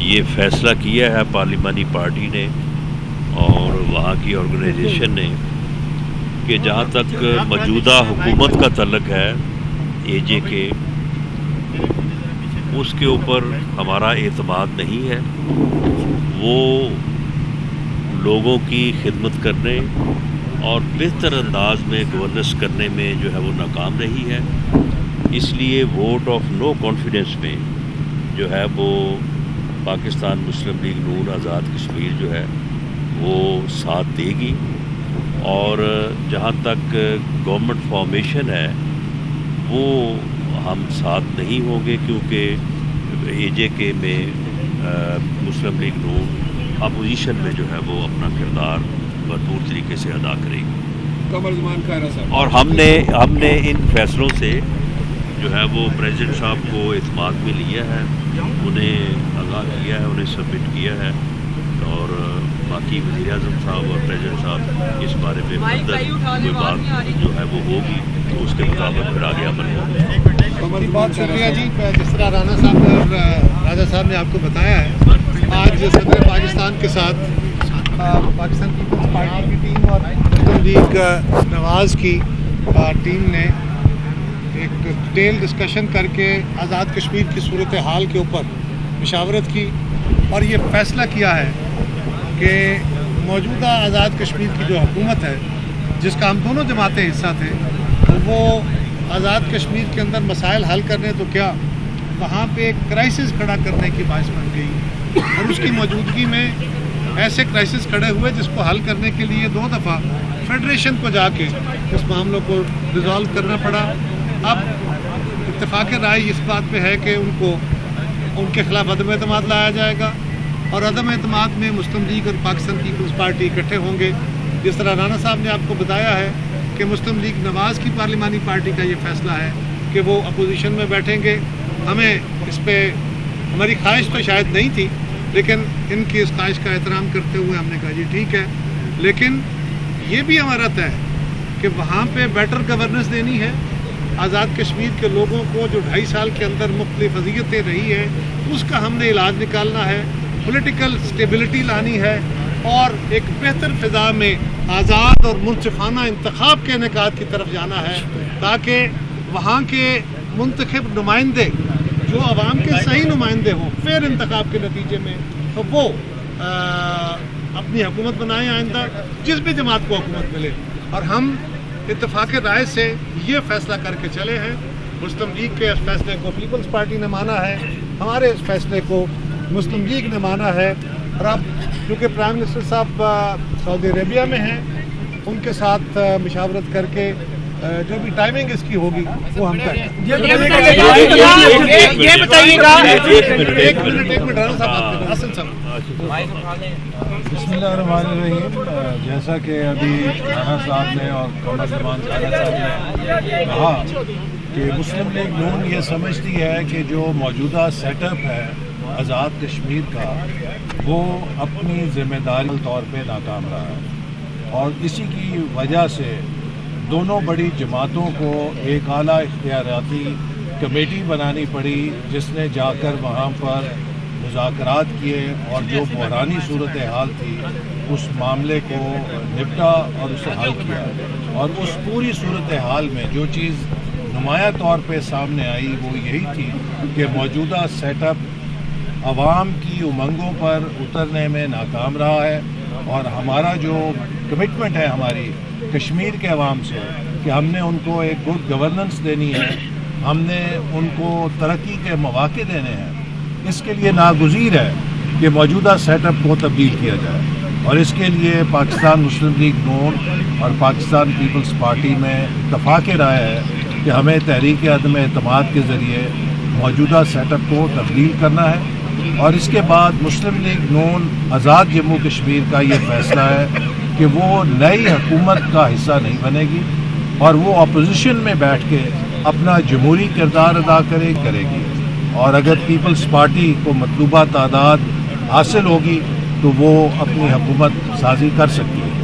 یہ فیصلہ کیا ہے پارلیمانی پارٹی نے اور وہاں کی آرگنائزیشن نے کہ جہاں تک موجودہ حکومت کا تعلق ہے اے جے کے، اس کے اوپر ہمارا اعتماد نہیں ہے. وہ لوگوں کی خدمت کرنے اور بہتر انداز میں گورننس کرنے میں جو ہے وہ ناکام رہی ہے. اس لیے ووٹ آف نو کانفیڈنس میں جو ہے وہ پاکستان مسلم لیگ نون آزاد کشمیر جو ہے وہ ساتھ دے گی. اور جہاں تک گورنمنٹ فارمیشن ہے وہ ہم ساتھ نہیں ہوں گے، کیونکہ اے جے کے میں مسلم لیگ نون اپوزیشن میں جو ہے وہ اپنا کردار بھرپور طریقے سے ادا کرے گی. اور ہم نے ان فیصلوں سے جو ہے وہ پریزیڈنٹ صاحب کو اعتماد میں لیا ہے، انہیں آگاہ کیا ہے، انہیں سبمٹ کیا ہے، اور باقی وزیر اعظم صاحب اور پریزیڈنٹ صاحب اس بارے میں کوئی بات جو ہے وہ ہوگی تو اس کے مطابق پھر آگے عمل ہوگا. بہت شکریہ جی. جس طرح رانا صاحب نے اور راجہ صاحب نے آپ کو بتایا ہے، آج صدر پاکستان کے ساتھ پاکستان پیپلز پارٹی کی ٹیم اور مسلم لیگ نواز کی ٹیم نے ایک ڈیٹیل ڈسکشن کر کے آزاد کشمیر کی صورتحال کے اوپر مشاورت کی اور یہ فیصلہ کیا ہے کہ موجودہ آزاد کشمیر کی جو حکومت ہے، جس کا ہم دونوں جماعتیں حصہ تھے، وہ آزاد کشمیر کے اندر مسائل حل کرنے تو کیا وہاں پہ ایک کرائسس کھڑا کرنے کی باعث بن گئی. اور اس کی موجودگی میں ایسے کرائسس کھڑے ہوئے جس کو حل کرنے کے لیے 2 دفعہ فیڈریشن کو جا کے اس معاملوں کو ریزالو کرنا پڑا. اب اتفاق رائے اس بات پہ ہے کہ ان کے خلاف عدم اعتماد لایا جائے گا، اور عدم اعتماد میں مسلم لیگ اور پاکستان پیپلز پارٹی اکٹھے ہوں گے. جس طرح رانا صاحب نے آپ کو بتایا ہے کہ مسلم لیگ نواز کی پارلیمانی پارٹی کا یہ فیصلہ ہے کہ وہ اپوزیشن میں بیٹھیں گے. ہمیں اس پہ ہماری خواہش تو شاید نہیں تھی، لیکن ان کی اس خواہش کا احترام کرتے ہوئے ہم نے کہا جی ٹھیک ہے. لیکن یہ بھی ہمارا طے ہے کہ وہاں پہ بیٹر گورننس دینی ہے. آزاد کشمیر کے لوگوں کو جو 2.5 سال کے اندر مختلف اذیتیں رہی ہیں اس کا ہم نے علاج نکالنا ہے، پولیٹیکل سٹیبلٹی لانی ہے، اور ایک بہتر فضا میں آزاد اور منصفانہ انتخاب کے انعقاد کی طرف جانا ہے، تاکہ وہاں کے منتخب نمائندے جو عوام کے صحیح نمائندے ہوں فیئر انتخاب کے نتیجے میں، تو وہ اپنی حکومت بنائیں آئندہ جس بھی جماعت کو حکومت ملے. اور ہم اتفاق رائے سے یہ فیصلہ کر کے چلے ہیں. مسلم لیگ کے اس فیصلے کو پیپلز پارٹی نے مانا ہے، ہمارے اس فیصلے کو مسلم لیگ نے مانا ہے. اور اب کیونکہ پرائم منسٹر صاحب سعودی عربیہ میں ہیں، ان کے ساتھ مشاورت کر کے جو بھی ٹائمنگ اس کی ہوگی وہ ہم کریں. بسم اللہ الرحمن الرحیم. جیسا کہ ابھی رانا صاحب نے اور قمر زمان خانہ صاحب نے کہا کہ مسلم لیگ نون یہ سمجھتی ہے کہ جو موجودہ سیٹ اپ ہے آزاد کشمیر کا وہ اپنی ذمہ داری طور پہ ناکام رہا ہے، اور اسی کی وجہ سے دونوں بڑی جماعتوں کو ایک اعلیٰ اختیاراتی کمیٹی بنانی پڑی، جس نے جا کر وہاں پر مذاکرات کیے اور جو بحرانی صورتحال تھی اس معاملے کو نپٹا اور اسے حل کیا. اور اس پوری صورتحال میں جو چیز نمایاں طور پہ سامنے آئی وہ یہی تھی کہ موجودہ سیٹ اپ عوام کی امنگوں پر اترنے میں ناکام رہا ہے، اور ہمارا جو کمٹمنٹ ہے ہماری کشمیر کے عوام سے کہ ہم نے ان کو ایک گڈ گورننس دینی ہے، ہم نے ان کو ترقی کے مواقع دینے ہیں، اس کے لیے ناگزیر ہے کہ موجودہ سیٹ اپ کو تبدیل کیا جائے. اور اس کے لیے پاکستان مسلم لیگ نون اور پاکستان پیپلز پارٹی میں اتفاق رائے ہے کہ ہمیں تحریک عدم اعتماد کے ذریعے موجودہ سیٹ اپ کو تبدیل کرنا ہے. اور اس کے بعد مسلم لیگ نون آزاد جموں کشمیر کا یہ فیصلہ ہے کہ وہ نئی حکومت کا حصہ نہیں بنے گی، اور وہ اپوزیشن میں بیٹھ کے اپنا جمہوری کردار ادا کرے گی. اور اگر پیپلز پارٹی کو مطلوبہ تعداد حاصل ہوگی تو وہ اپنی حکومت سازی کر سکتی ہے.